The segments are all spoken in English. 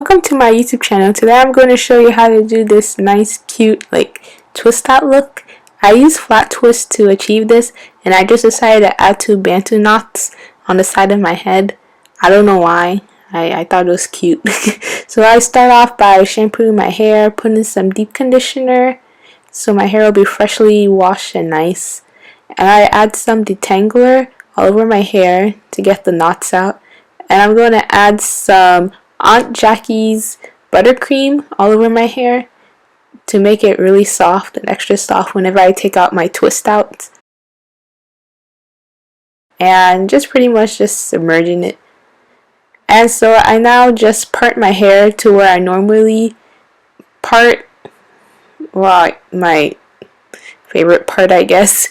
Welcome to my YouTube channel. Today I'm going to show you how to do this nice cute like twist out look. I use flat twist to achieve this, and I just decided to add 2 Bantu knots on the side of my head. I don't know why. I thought it was cute. So I start off by shampooing my hair, putting some deep conditioner so my hair will be freshly washed and nice. And I add some detangler all over my hair to get the knots out. And I'm going to add some Aunt Jackie's buttercream all over my hair to make it really soft and extra soft whenever I take out my twist out. And just pretty much just submerging it. And so I now just part my hair to where I normally part, well, my favorite part I guess.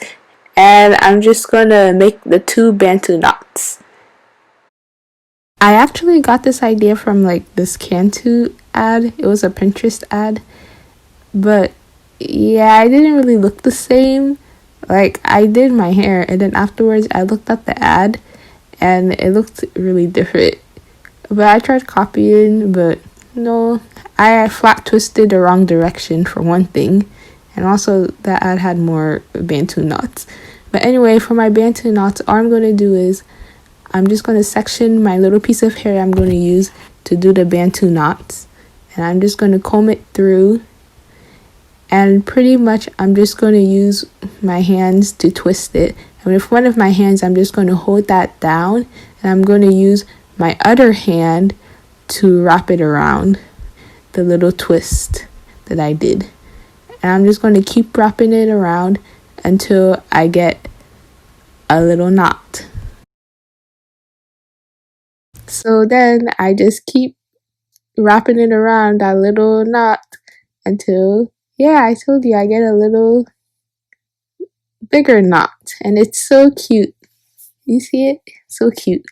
And I'm just gonna make the 2 Bantu knots. I actually got this idea from like this Cantu ad. It was a Pinterest ad. But yeah, I didn't really look the same. Like I did my hair and then afterwards I looked at the ad and it looked really different. But I tried copying, but no, I flat twisted the wrong direction for one thing. And also that ad had more Bantu knots. But anyway, for my Bantu knots, all I'm going to do is I'm just going to section my little piece of hair I'm going to use to do the Bantu knots. And I'm just going to comb it through. And pretty much I'm just going to use my hands to twist it. And with one of my hands, I'm just going to hold that down. And I'm going to use my other hand to wrap it around the little twist that I did. And I'm just going to keep wrapping it around until I get a little knot. So then I just keep wrapping it around that little knot until, yeah, I told you I get a little bigger knot. And it's so cute. You see it? So cute.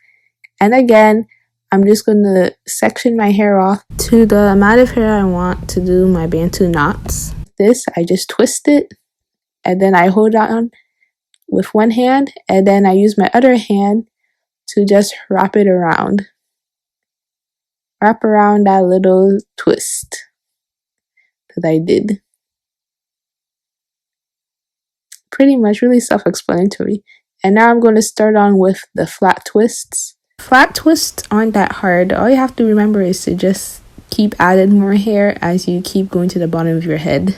And again, I'm just going to section my hair off to the amount of hair I want to do my Bantu knots. This, I just twist it and then I hold on with one hand and then I use my other hand to just wrap it around. Wrap around that little twist that I did. Pretty much really self-explanatory. And now I'm going to start on with the flat twists. Flat twists aren't that hard. All you have to remember is to just keep adding more hair as you keep going to the bottom of your head.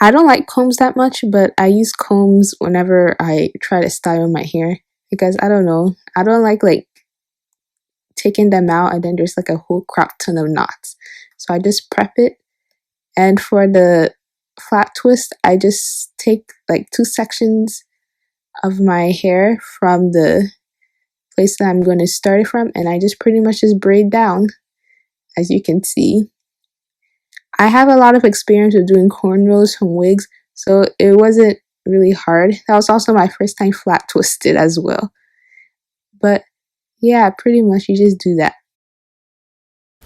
I don't like combs that much, but I use combs whenever I try to style my hair because I don't know. I don't like taking them out and then there's like a whole crap ton of knots. So I just prep it. And for the flat twist, I just take like 2 sections of my hair from the place that I'm going to start it from, and I just pretty much just braid down, as you can see. I have a lot of experience with doing cornrows from wigs, so it wasn't really hard. That was also my first time flat twisted as well. But yeah, pretty much you just do that.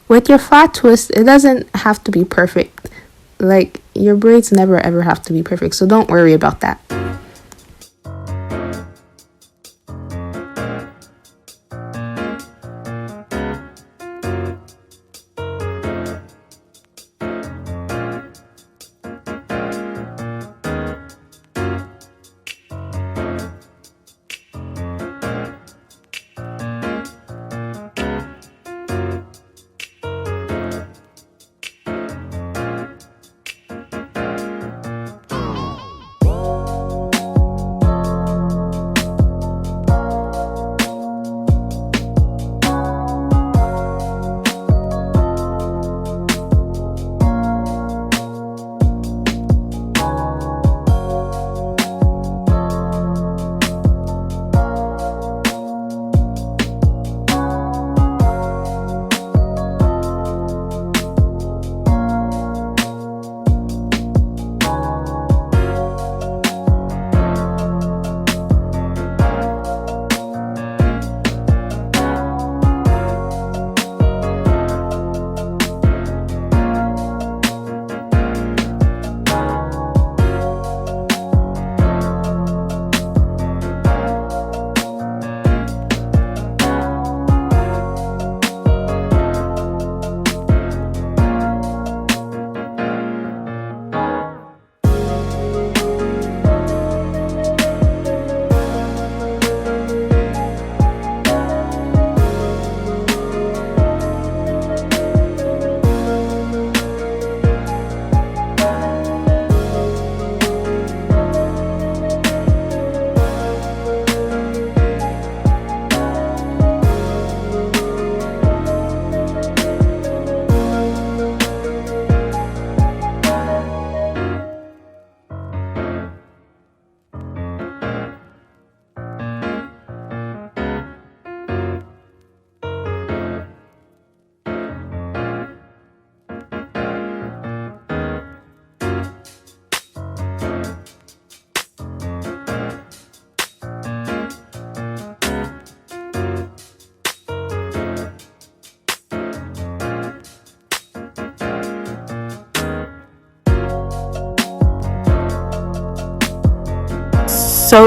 With your flat twist, it doesn't have to be perfect. Like, your braids never ever have to be perfect, so don't worry about that.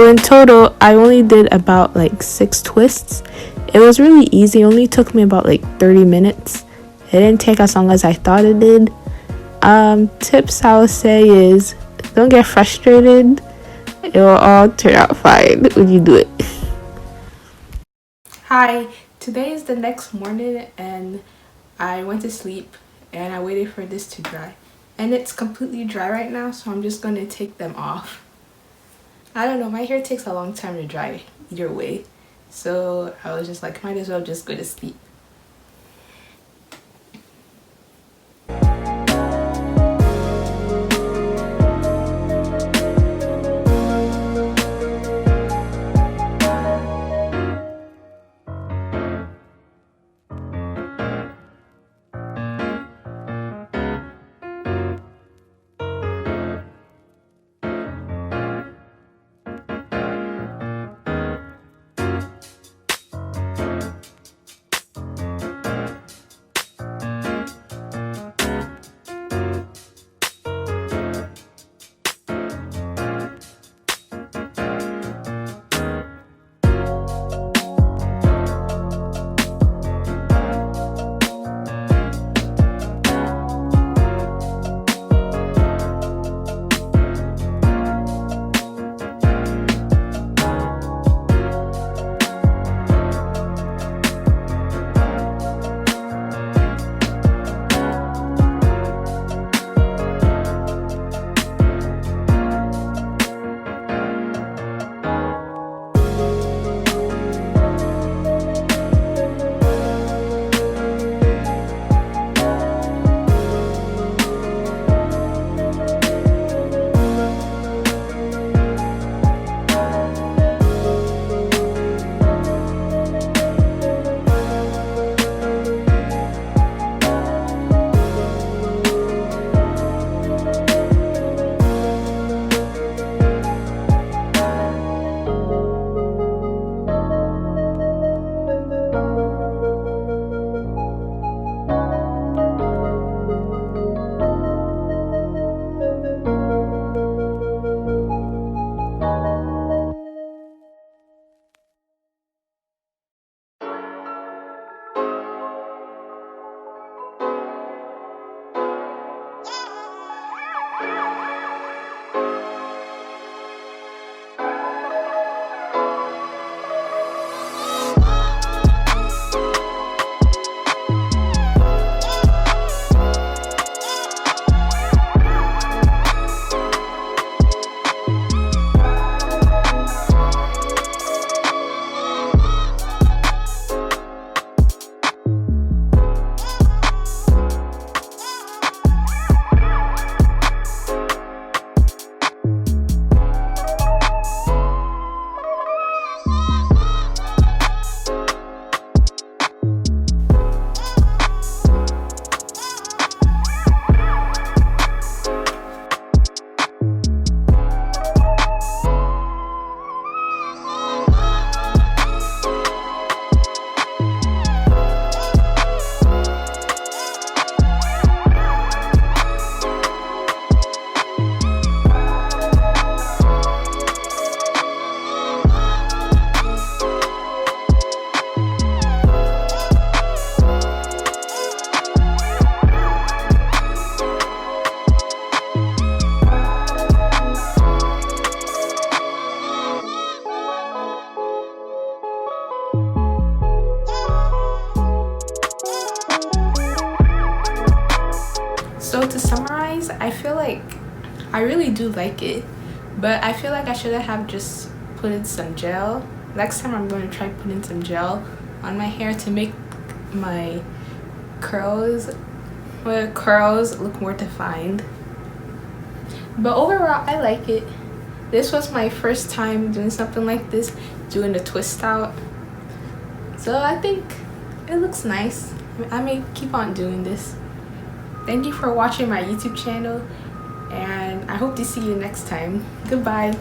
So in total, I only did about like 6 twists. It was really easy. It only took me about like 30 minutes. It didn't take as long as I thought it did. Tips I would say is don't get frustrated. It will all turn out fine when you do it. Hi, today is the next morning and I went to sleep and I waited for this to dry. And it's completely dry right now, so I'm just going to take them off. I don't know, my hair takes a long time to dry either way. So I was just like, might as well just go to sleep. So to summarize, I feel like I really do like it, but I feel like I should have just put in some gel. Next time I'm going to try putting some gel on my hair to make my curls look more defined. But overall, I like it. This was my first time doing something like this, doing the twist out. So I think it looks nice. I may keep on doing this. Thank you for watching my YouTube channel, and I hope to see you next time. Goodbye.